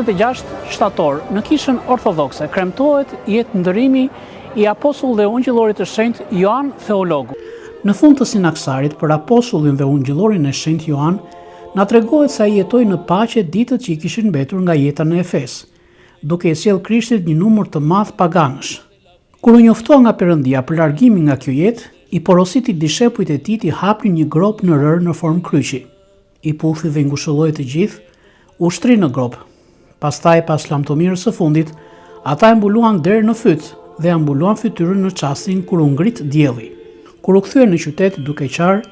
26 shtator, në kishën ortodokse, kremtohet jetë ndërimi i apostull dhe ungjillorit të shenjtë Ioan Theologu. Në fund të sinaksarit për apostullin dhe ungjillorin e shenjtë Ioan, na tregohet se ai jetoi në paqe ditët që i kishin mbetur nga jeta në Efes, duke i sjell Krishtit një numër të madh paganësh. Kur u njoftua nga Perëndia për largimin nga kjo jetë, i porositi dishepujt e tij të hapnin një grop në rër në formë kryqi. I puthi dhe i ngushëlloi të gjithë, u shtri në grop. Pastaj, pas lamtomirës së fundit, ata e mbuluan derën në fyt dhe ambuluan fytyrën në çastin kur u ngrit dielli. Kur u kthyen në qytet duke qarë,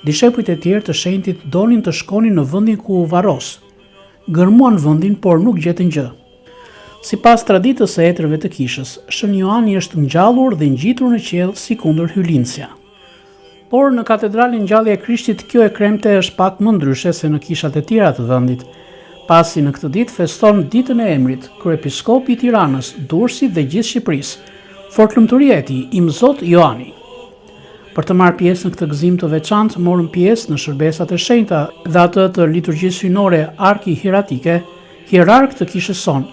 dishepujt e tjerë të shenjtit donin të shkonin në vendin ku u varros. Gërmuan vendin, por nuk gjetën gjë. Sipas traditës së etërve të kishës, Shën Ioani është ngjallur dhe ngjitur në qiell si kundër hylindsja. Por në katedralin Ngjallja e Krishtit kjo e kremte është pak më ndryshe se në kishat e tjera të vendit, pasi në këtë ditë feston ditën e emrit kryepiskopi i Tiranës, Durrësit dhe gjithë Shqipërisë, fortlumturia e tij, Imzot Ioani. Për të marrë pjesë në këtë gëzim të veçantë, morën pjesë në shërbesat e shenjta dhe atë të liturgjisë hyjnore arkihiratike, hierark të kishës son,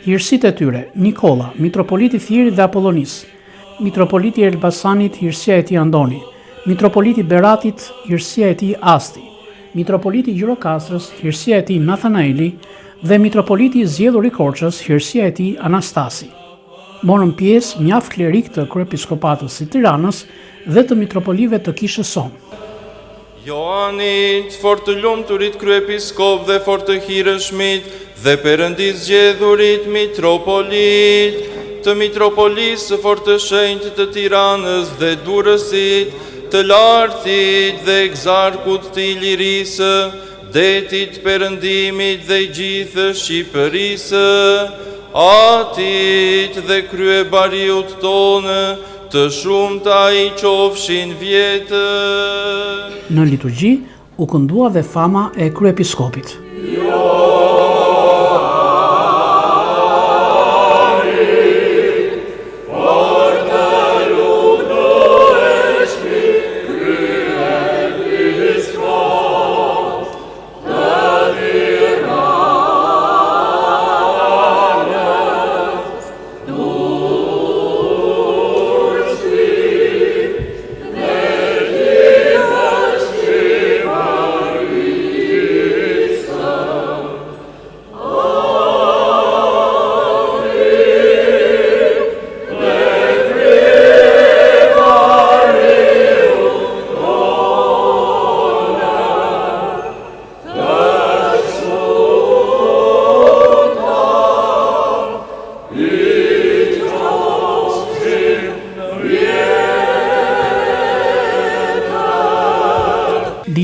hirësitë e tyre, Nikolla, mitropoliti Fieri dhe Apollonis, mitropoliti Elbasanit, hirësia e tij Andoni, mitropoliti Beratit, hirësia e tij Asti, mitropoliti Gjirokastrës, hirësia e tij Nathanaeli dhe mitropoliti zgjedhur i Korçës, hirësia e tij Anastasi. Morën pjesë mjaft klerik të kryepiskopatës së Tiranës dhe të mitropolive të kishës son. Ioanit, fort të lumturit kryepiskop dhe fort të hirëshmit dhe Perëndis zgjedhurit mitropolit, të mitropolisë së fort të shenjtë të Tiranës dhe Durrësit, të lartit dhe egzarkut të Ilirisë, detit Perëndimit dhe gjithë Shqipërisë, atit dhe kryebariut tonë, të shumta i qofshin vjetë. Në liturgji u këndua dhe fama e kryepiskopit.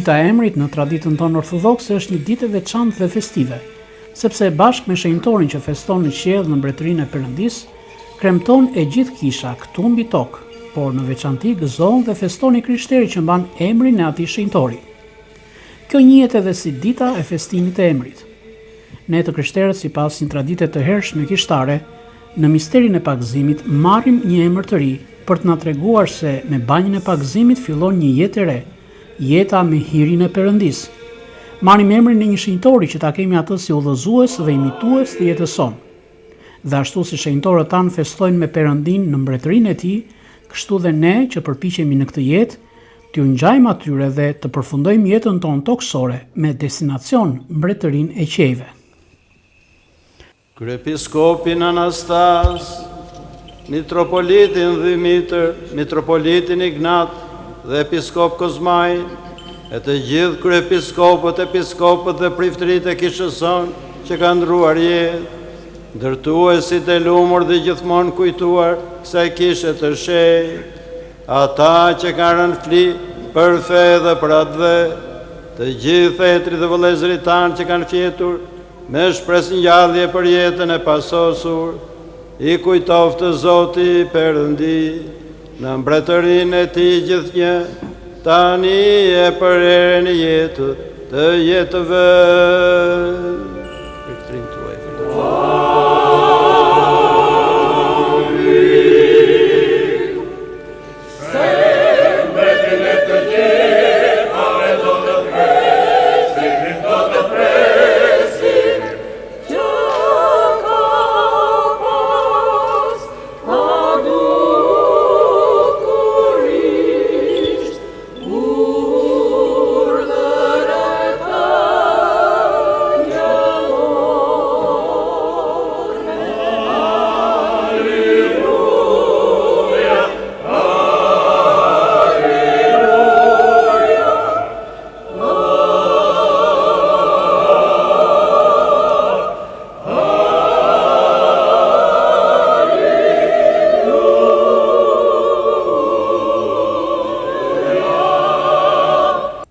Dita e emrit në traditën tonë ortodokse është një ditë e veçantë dhe festive, sepse bashkë me shenjtorin që feston në qiell në mbretërinë e Perëndis, kremton e gjithë kisha këtu mbi tokë, por në veçanti gëzohen dhe festoni kryshteri që mban emrin e atij shenjtori. Kjo njihet edhe si dita e festimit të emrit. Ne të krishterët, sipas një tradite të hershme kishtare, në misterin e pagëzimit marrim një emër të ri për të na treguar se me banjën e pagëzimit fillon një jetë e re, jeta me hirin e Perëndis. Marrim emrin e një shenjtori që ta kemi atë si udhëzues dhe imitues të jetës sonë. Dhe ashtu si shenjtorët tanë festojnë me Perëndin në mbretërinë e tij, kështu dhe ne që përpiqemi në këtë jetë t'ju ngjajmë atyre dhe të përfundojmë jetën tonë toksore me destinacion mbretërinë e qiejve. Kryepiskopin Anastas, mitropolitin Dhimitër, mitropolitin Ignat dhe episkop Kozmaj, e të gjithë kryepiskopët, episkopët dhe priftërit e kishës son që kanë ndruar jetë, ndërtuesit e lumur dhe gjithmonë kujtuar kësaj kishe të shenjtë, ata që kanë rënë fli për fe dhe për atë dhe, të gjithë fetrit dhe vëllezërit tanë që kanë fjetur me shpresëngjallje për jetën e pasosur, i kujtoftë Zoti Perëndi në mbretërinë e tij gjithnjë, tani e për erën e jetës të jetëve. Yo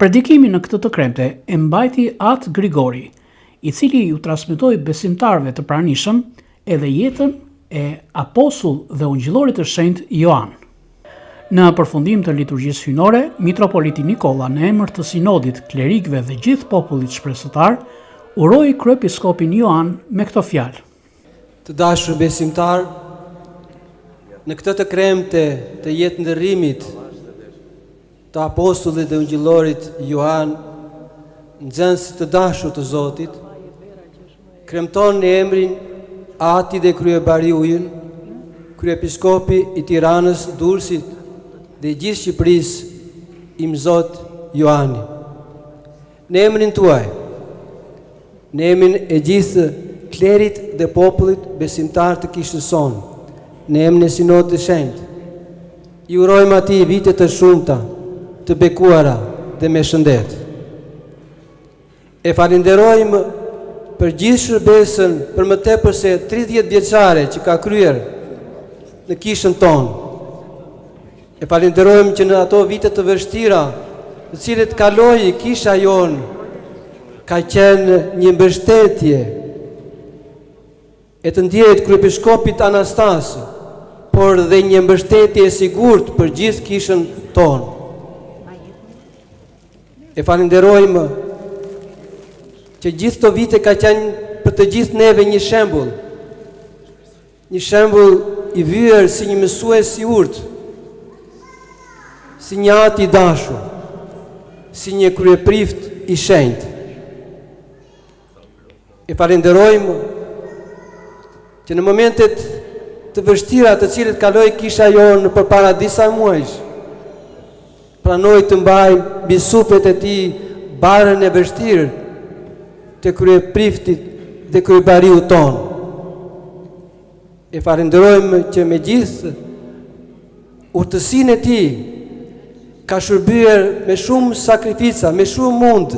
Predikimin në këtë të kremte e mbajti At Grigori, i cili ju transmetoi besimtarëve të pranishëm edhe jetën e apostull dhe ungjillorit të shenjtë Joan. Në përfundim të liturgjisë hynore, mitropoliti Nikolla në emër të sinodit, klerikëve dhe gjithë popullit shpresëtar, uroi kryepiskopin Joan me këto fjalë. Të dashur besimtar, në këtë të kremte të jetë ndërrimit të apostullit dhe ungjillorit Joan, nxënësit të dashur të Zotit, kremton në emrin Ati dhe kryebariu ynë, kryepiskopi i Tiranës, Durrësit dhe gjithë Shqipërisë, Imzot Joani. Në emrin tuaj, në emrin e gjithë klerit dhe popullit besimtar të kishës sonë, në emrin e sinodit të shenjtë, i urojmë atij vite të shumta, të bekuara dhe me shëndet. E falenderojmë për gjithë shërbesën për më tepër se 30 vjeçare që ka kryer në kishën tonë. E falenderojmë që në ato vite të vështira, të cilët kaloi kisha jonë, ka qenë një mbështetje e të ndjerit kryepiskopit Anastas, por dhe një mbështetje e sigurt për gjithë kishën tonë. E falenderojmë që gjithë të vite ka qenë për të gjithë neve një shembull i vyer si një mësues i urtë, si një At i dashur, si një kryeprift i shenjtë. E falenderojmë që në momentet të vështira të cilët kaloi kisha jonë përpara disa muajsh, pranoi të mbajmë mbi supet e tij barën e vështirë të kryepriftit dhe kryebariu tonë. E falenderojmë që me gjithë urtësinë e tij ka shërbyer me shumë sakrifica, me shumë mund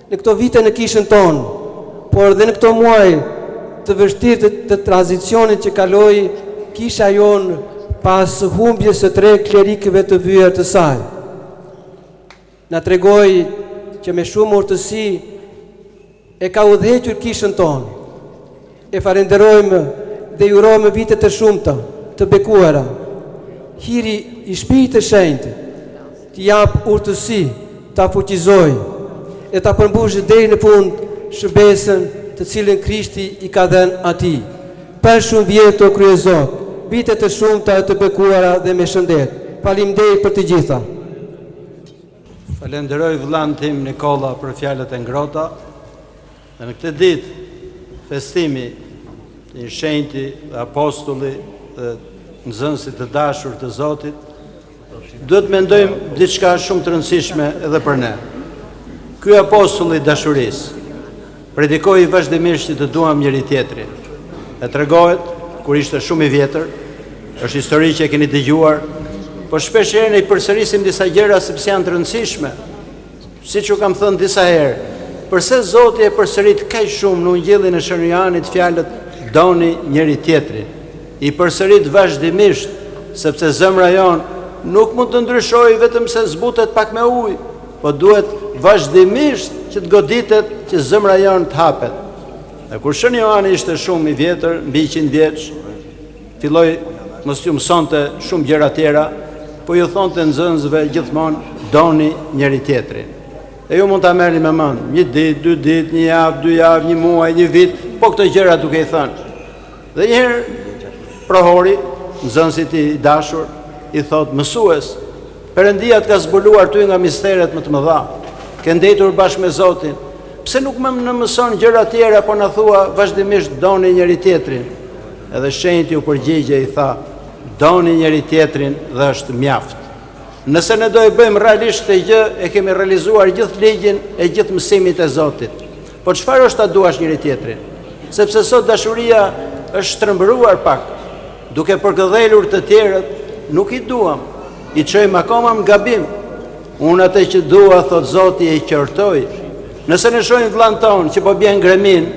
në këto vite në kishën tonë, por edhe në këto muaj të vështirë të tranzicionit që kaloi kisha jonë pas humbjes së 3 klerikëve të vyer të saj. Na tregoi që me shumë urtësi e ka udhëhequr kishën tonë. E falenderojmë dhe ju urojmë vite të shumta, të bekuara. Hiri i Shpirtit të Shenjtë t'i jap urtësi, ta fuqizoj e ta përmbushë deri në fund shërbesën të cilën Krishti i ka dhënë atij. Për shumë vjet o kryezot, vite të shumta të bekuara dhe me shëndet. Faleminderit për të gjitha. Falenderoj vëllain tim Nikolla për fjalët e ngrohta. Dhe në këtë ditë, festimi të një shenjti dhe apostulli dhe nxënësit të dashur të Zotit, duhet mendojmë diçka shumë të rëndësishme edhe për ne. Ky apostull i dashurisë predikoi vazhdimisht që të duam njëri tjetrin. E tregohet kur ishte shumë i vjetër, është histori që e keni dëgjuar, por shpesh herë ne i përsërisim disa gjëra sepse janë të rëndësishme. Siç u kam thënë disa herë, përse Zoti e përsërit kaq shumë në Ungjillin e Shën Joanit fjalët doni njëri tjetrin. I përsërit vazhdimisht sepse zemra jonë nuk mund të ndryshojë vetëm se zbutet pak me ujë, po duhet vazhdimisht që të goditet që zemra jonë të hapet. Dhe kur Shën Joani ishte shumë i vjetër, mbi 100 vjeç, filloi mos ju mësonte shumë gjëra tjera, po ju thonte nxënësve gjithmonë doni njëri tjetrin. E ju mund ta merrni me mend, një ditë, 2 ditë, një javë, 2 javë, një muaj, një vit, po këto gjëra duke i thënë. Dhe një herë prohori, nxënësi i dashur, i thot mësues, Perëndia të ka zbuluar ty nga misteret më të mëdha. Ke ndetur bashkë me Zotin. Pse nuk më mëson gjëra tjera, po na thua vazhdimisht doni njëri tjetrin? Edhe shenjti u përgjigje i tha, doni njëri tjetrin dhe është mjaft. Nëse ne do e bëjmë realisht këtë gjë, e kemi realizuar gjithë ligjin e gjithë mësimit e Zotit. Po çfarë është ta duash njëri tjetrin? Sepse sot dashuria është shtrembëruar pak. Duke përkëdhelur të tjerët, nuk i duam. I çojmë akoma në gabim. Unë atë që dua, thot Zoti, e qortoj. Nëse ne shohim vllahën ton që po bën gremin,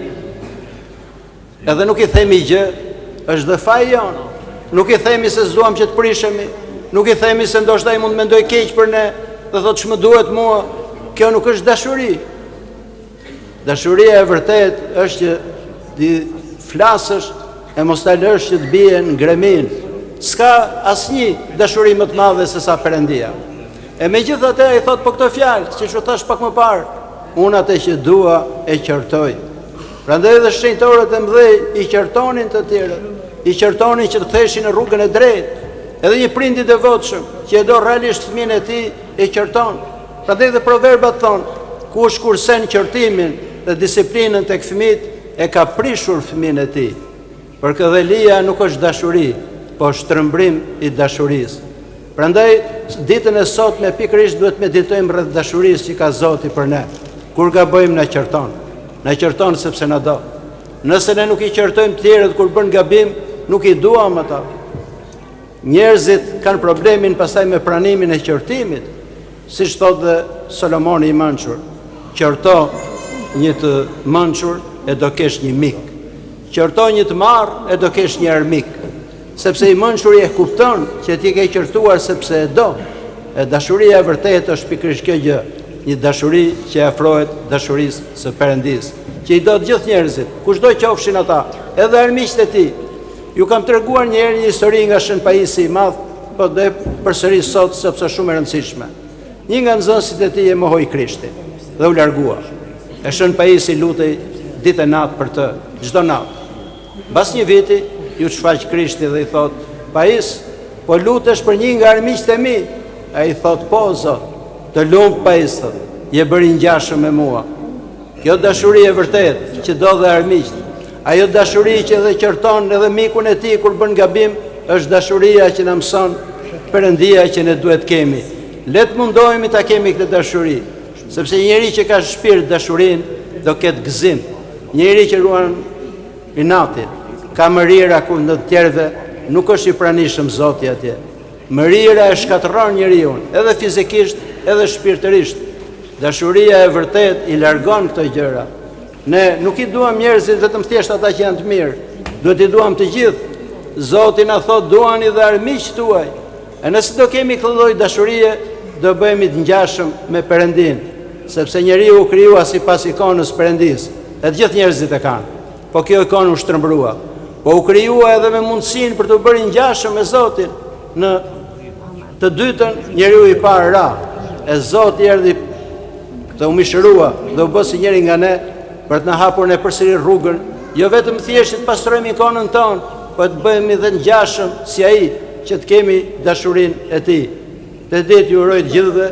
edhe nuk i themi gjë, është dhe faji jon. Nuk i themi se s'duam që të prishemi, nuk i themi se ndoshta ai mund mendoj keq për ne, dhe thot ç'më duhet mua, kjo nuk është dashuri. Dashuria e vërtet është që ti flasësh e mos ta lësh që të bie në gremin. S'ka asnjë dashuri më të madhe se sa Perëndia. E megjithatë ai thot po këto fjalë, siç u thash pak më parë, unë atë që dua e qartoj. Prandaj edhe shenjtorët e mëdhej i qartonin të tjerët, i qartonin që të theshin në rrugën e drejtë. Edhe një prind i devotshëm që e do realisht fëmijën e tij e qarton. Prandaj dhe proverbat thonë, kush kursen qartimin dhe disiplinën tek fëmijët e ka prishur fëmijën e tij. Për këdhelia nuk është dashuri, po shtrëmbrim i dashurisë. Prandaj ditën e sotme pikërisht duhet meditojmë rreth dashurisë që ka Zoti për ne. Kur gabojmë na qarton. Na qarton sepse na do. Nëse ne nuk i qartojmë të tjerët kur bën gabim, nuk i duam ata. Njerëzit kanë problemin pastaj me pranimin e qartimit, siç thotë dhe Solomoni i mençur. Qarto një të mençur e do kesh një mik. Qarto një të marr e do kesh një armik. Sepse i mençuri e kupton që ti ke qartuar sepse e do. E dashuria e vërtetë është pikërisht kjo gjë, një dashuri që afrohet dashurisë së Perëndisë, që i do të gjithë njerëzit, kushdo qofshin ata, edhe armiqtë e tij. Ju kam treguar një herë një histori nga Shën Pajisi i Madh, po dhe përsëri sot sepse është shumë e rëndësishme. Një nga nxënësit e tij e mohoi Krishtin dhe u largua. E Shën Pajisi lutej ditë e natë për të, çdo natë. Mbas një viti ju shfaq Krishti dhe i thot, Pajis, po lutesh për një nga armiqtë e mi? Ai thot, po Zot, të lumtë Pajis, thot, je bëri ngjashëm me mua. Kjo dashuri e vërtet që do dhe armiqt. Ajo dashuri që edhe qarton edhe mikun e tij kur bën gabim, është dashuria që na mëson Perëndia që ne duhet kemi. Le të mundohemi ta kemi këtë dashuri, sepse njëri që ka shpirt dashurinë do ketë gëzim. Njëri që ruan inatin, ka mërira ku në të tjerëve nuk është i pranishëm Zoti atje. Mërira e shkatërron njeriu, edhe fizikisht, edhe shpirtërisht. Dashuria e vërtet i largon këto gjëra. Ne nuk i duam njerëzit vetëm thjesht ata që janë të mirë, duhet i duam të gjithë. Zoti na thot duani dhe armiqtë tuaj. E nëse do kemi këtë lloj dashurie, do bëhemi të ngjashëm me Perëndin, sepse njeriu u krijua sipas ikonës Perëndisë. E të gjithë njerëzit e kanë. Po kjo ikonë u shtrëmbrua. Po u krijua edhe me mundësinë për të bërë ngjashëm me Zotin. Në të dytën njeriu i parë ra, e Zoti erdhi të u mishërua dhe u bë si njëri nga ne për të na hapur ne përsëri rrugën, jo vetëm thjesht të pastrojmë ikonën tonë, po të bëhemi dhe ngjashëm si ai, që të kemi dashurinë e tij. Të ditë ju uroj të gjithëve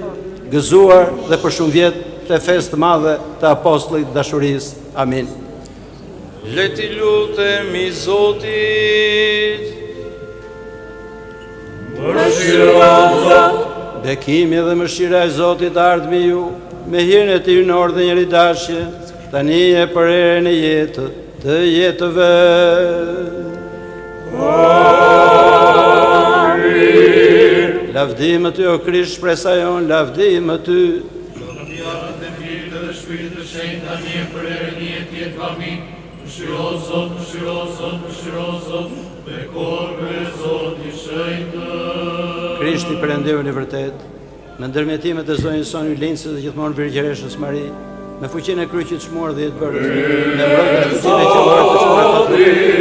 gëzuar dhe për shumë vjet të festë madhe të apostullit dashurisë. Amin. Le t'i lutemi Zotit. Bekimi dhe mëshira e Zotit ardhë me ju, me hirën e tij në orë dhe njëri dashje, tani e për erën e jetë të jetëve. Amin. Lavdim ty o Krisht shpresa jon, lavdim ty. Lavdjarët e mirë dhe shpirtë të shenjtë tani e për erën e jetë amin. Mëshiro Zot, mëshiro Zot, mëshiro Zot, me korbe Zot i shenjtë. Krishti Perëndiun i vërtet, me ndërmjetimet e zonjës sonë Ylinësës dhe gjithmonë Virgjëreshës Mari, me fuqinë e kryqit shmuar dhe jetë bërës, me mbrojtjen e fuqinë e qendrës të shmuar fatut,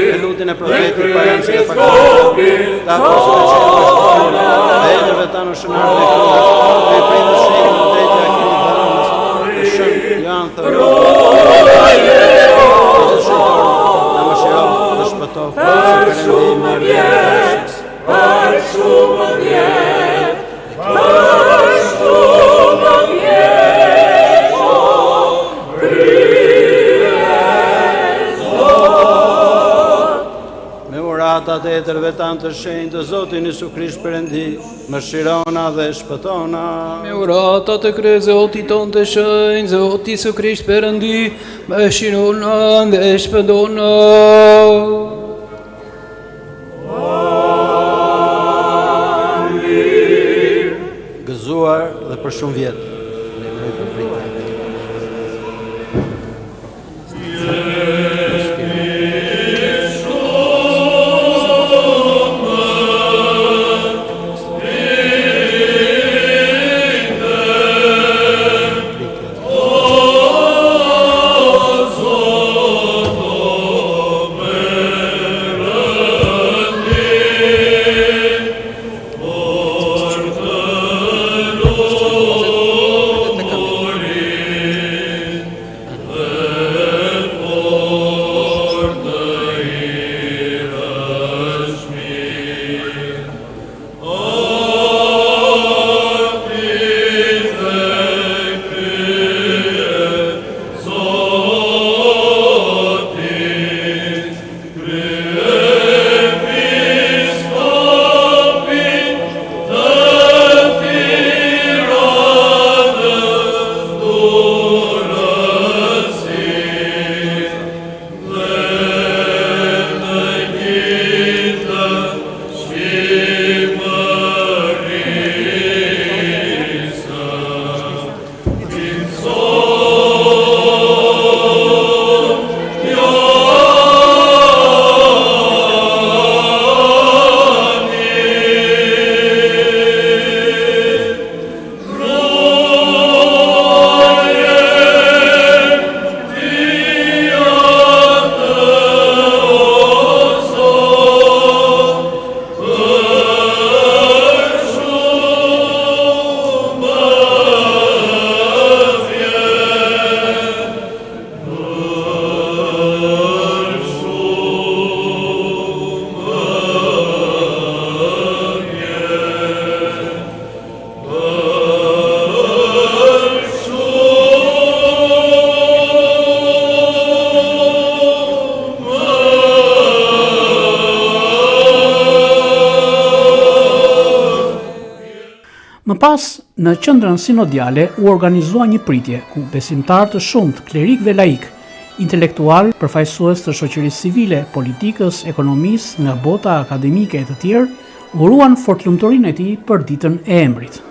me lutjen e profetit parancë dhe faktorëve, të apostujve dhe edhëve tanë shënarë dhe krujës, me prindë shenjë në drejtë e akini dharonës, dhe shënë janë thërë, në më shirovë dhe shpëtovë, se Perëndim në Virgjëreshës. Për shumë vjet, për shumë vjet, me uratat e tërve tanë të shenjtë të Zotin Isu Krisht Perëndi, mëshirona dhe shpëtona. Me uratat e krye Zotit ton të shenjtë, Zoti Isu Krisht Perëndi, mëshirona dhe shpëtona. Gëzuar dhe për shumë vjet. Më pas, në qendrën sinodiale u organizua një pritje ku besimtarë të shumt, klerik dhe laik, intelektual, përfaqësues të shoqërisë civile, politikës, ekonomisë, nga bota akademike e të tjerë, uruan fortlumturinë e tij për ditën e embrit.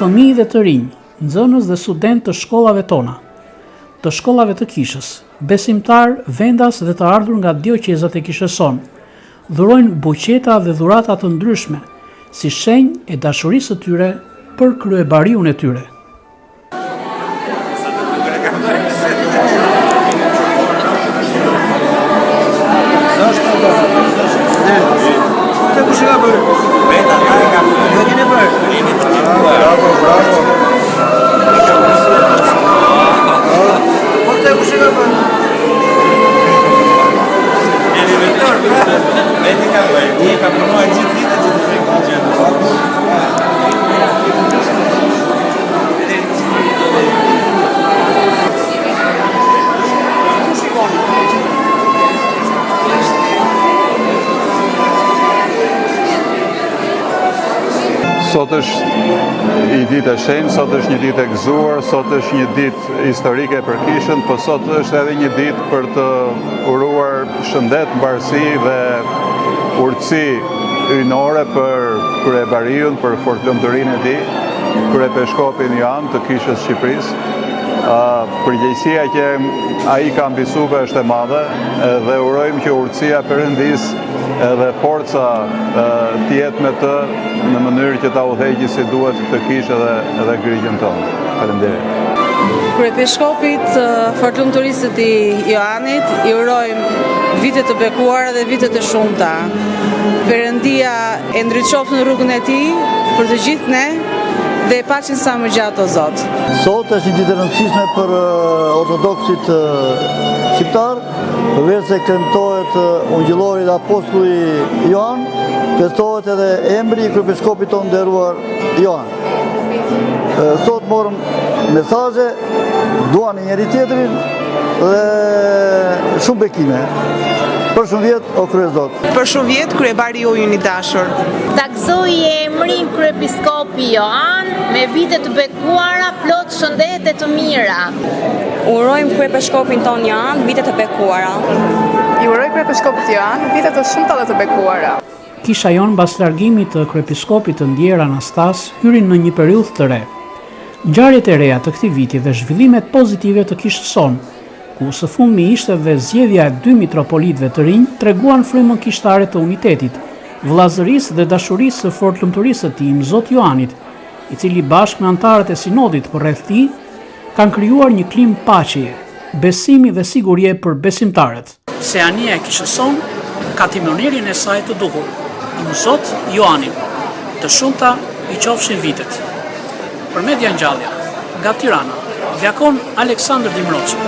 Fëmijë dhe të rinj, nxënës dhe student të shkollave tona, të shkollave të Kishës, besimtar, vendas dhe të ardhur nga dioqezat e Kishës son, dhurojnë buqeta dhe dhurata të ndryshme, si shenjë e dashurisë së tyre për kryebariun e tyre. Sot është i ditë e shenjtë, sot është një ditë e gëzuar, sot është një ditë historike për Kishën, po sot është edhe një ditë për të uruar shëndet, mbarësi dhe urtësi hyjnore për kryebariun, për fortlumturinë e tij, kryepeskopi Joan të Kishës Shqipërisë. Përgjegjësia që ai ka mbisuar është e madhe dhe urojmë që urtësia Perëndis edhe forca të jetë me të në mënyrë që ta udhëheqë si duhet të Kishë edhe Grigjën tonë. Faleminderit. Kryepiskopit fortlumturisë të Joanit i urojmë vite të bekuara dhe vite të shumta. Perëndia e ndriçoft në rrugën e tij për të gjithë ne dhe paqen sa më gjatë o Zot. Sot është një ditë e rëndësishme për ortodoksit shqiptar, përveç se kremtohet ungjillori dhe apostulli Joan, festohet edhe emri i kryepiskopit tonë nderuar Joan. Sot morëm mesazhe, duan njëri tjetrin dhe shumë bekime. Për shumë vjet o krye Zot. Për shumë vjet kryebari juaj i dashur. Ta gëzoj emrin kryepiskopi Joan me vite të bekuara, plot shëndete të mira. Urojmë kryepiskopin ton Joan vite të bekuara. I uroj kryepiskopit Joan vite të shumta dhe të bekuara. Kisha jon mbas largimit të kryepiskopit të ndjer Anastas hyrin në një periudhë të re. Ngjarjet e reja të këtij viti dhe zhvillimet pozitive të Kishës son, ku së fundmi ishte dhe zgjedhja e 2 mitropolitëve të rinj, treguan frymën kishtare të unitetit, vëllazërisë dhe dashurisë së fortlumturisë së tij Zot Joanit, i cili bashkë me anëtarët e sinodit përreth tij kanë krijuar një klim paqeje, besimi dhe sigurie për besimtarët. Se ania e Kishës son ka timonerin e saj të duhur, Zot Joanin, të shumta i qofshin vitet. Për Media Ngjallja, nga Tirana, Djakon Aleksandër Dimroçi.